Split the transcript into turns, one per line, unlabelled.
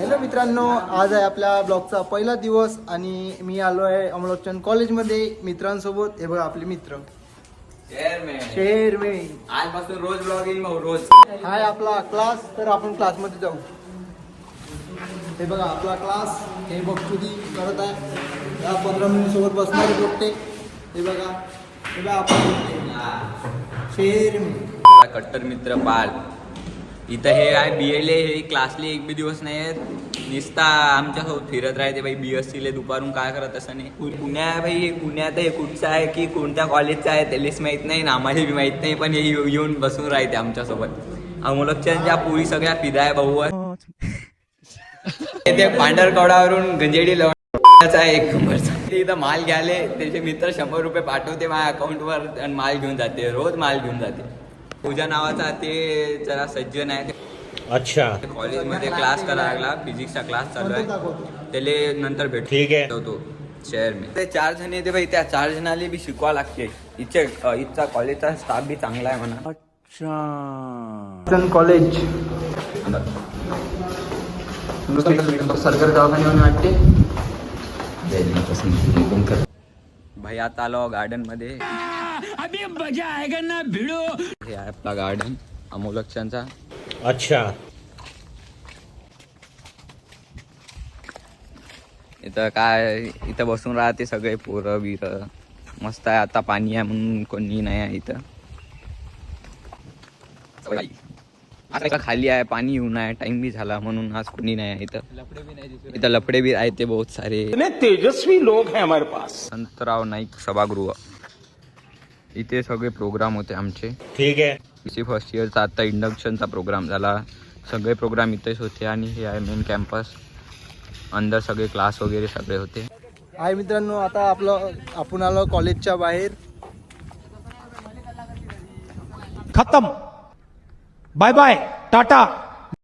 Hello मित्रांनो, आज आहे आपल्या ब्लॉगचा पहिला दिवस आणि मी आलो आहे अमलोकचंद कॉलेजमध्ये मित्रांसोबत. हे बघा आपले मित्र चेअरमॅन
आजपासून रोज ब्लॉग येईल मग रोज.
हाय आपला क्लास. तर आपण क्लासमध्ये जाऊ. हे बघा आपला क्लास. हे बघतुदी करत आहे. या 15 मिनिटांसोबत बसणारे पोट्टे. हे बघा आपण चेअरमॅन
कट्टर मित्र पाल. इथं हे आहे BLA. हे क्लासले एक बी दिवस नाही आहेत. निस्ता आमच्यासोबत फिरत राहते भाई. BSc ले दुपारून काय करत असं नाही. पुण्यात हे कुठचं आहे की कोणत्या कॉलेजचं आहे त्यालाच माहीत नाही ना, आम्हाला बी माहीत नाही. पण हे येऊन बसून राहते आमच्यासोबत. अमोलकच्या पुरी सगळ्या फिदा आहे भाऊ. ते पांढरकवडावरून गंजेडी लवण्याचा एक नंबरचा. इथं माल घ्याले त्याचे मित्र 100 रुपये पाठवते माझ्या अकाउंटवर आणि माल घेऊन जाते. रोज माल घेऊन जाते. पूजा नावाचा ते जरा सज्जन आहे.
अच्छा,
कॉलेजमध्ये क्लास करायला लागला. फिजिक्सचा क्लास चालू आहे. त्याला नंतर भेटतो.
ठीक आहे.
तो शहर मी ते 4 जण येते भाई. त्या 4 जणाले बी शिकवा लागते. इथचा कॉलेजचा स्टाफ बी चांगला आहे म्हणा.
अच्छा कॉलेज
सरकारी दवाखान्यावर वाटते भाई. आता आलो गार्डन मध्ये. अभी मजा आएगा ना भिडो. हे आहे आपला गार्डन अमोलकच्यांचा.
अच्छा,
इथं काय इथं बसून राहते सगळे पोरं बिरं. मस्त आहे. आता पाणी आहे म्हणून कोणी नाही आहे इथं. आता का खाली आहे, पाणी येऊन आहे. टाइम बी झाला म्हणून आज कोणी नाही आहे इथं. इथं लफडे बी आहेत ते बहुत सारे.
तेजस्वी लोग हैं हमारे पास.
संतराव नाईक सभागृह. इथे सगळे प्रोग्राम होते आमचे.
ठीक आहे.
BC फर्स्ट इयरचा आता इंडक्शनचा प्रोग्राम झाला. सगळे प्रोग्राम इथेच होते आणि हे आहे मेन कॅम्पस. अंदर सगळे क्लास वगैरे सगळे होते.
हाय मित्रांनो, आता आपण आलो कॉलेजच्या बाहेर.
खत्म. Bye bye, Tata.